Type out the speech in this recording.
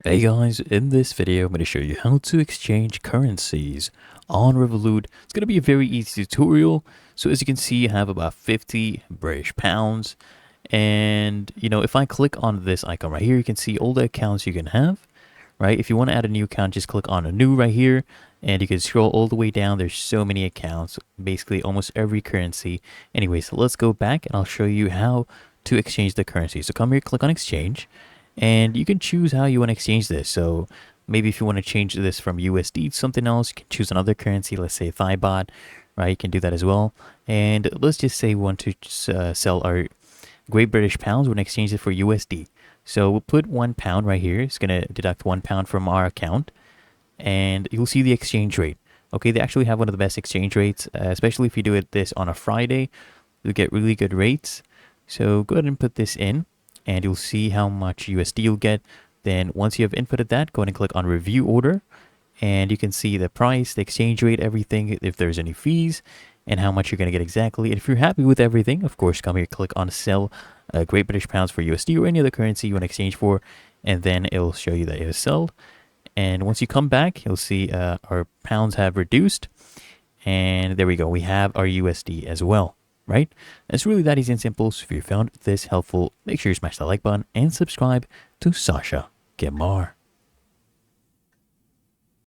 Hey guys, in this video I'm going to show you how to exchange currencies on Revolut. It's going to be a very easy tutorial. So as you can see, you have about 50 British pounds. And if I click on this icon right here, you can see all the accounts you can have, right? If you want to add a new account, just click on a new right here and you can scroll all the way down. There's so many accounts, basically almost every currency. Anyway, so let's go back and I'll show you how to exchange the currency. So come here, click on exchange. And you can choose how you want to exchange this. So maybe if you want to change this from USD to something else, you can choose another currency, let's say Thai baht, right? You can do that as well. And let's just say we want to sell our Great British pounds. We're going to exchange it for USD. So we'll put £1 right here. It's going to deduct £1 from our account. And you'll see the exchange rate. Okay, they actually have one of the best exchange rates, especially if you do this on a Friday. You'll get really good rates. So go ahead and put this in and you'll see how much USD you'll get. Then once you have inputted that, go ahead and click on review order and you can see the price, the exchange rate, everything, if there's any fees and how much you're going to get exactly. And if you're happy with everything, of course, come here, click on sell Great British Pounds for USD or any other currency you want to exchange for, and then it'll show you that it is sold. And once you come back, you'll see our pounds have reduced. And there we go. We have our USD as well, right? It's really that easy and simple. So if you found this helpful, make sure you smash that like button and subscribe to Sasha Get More.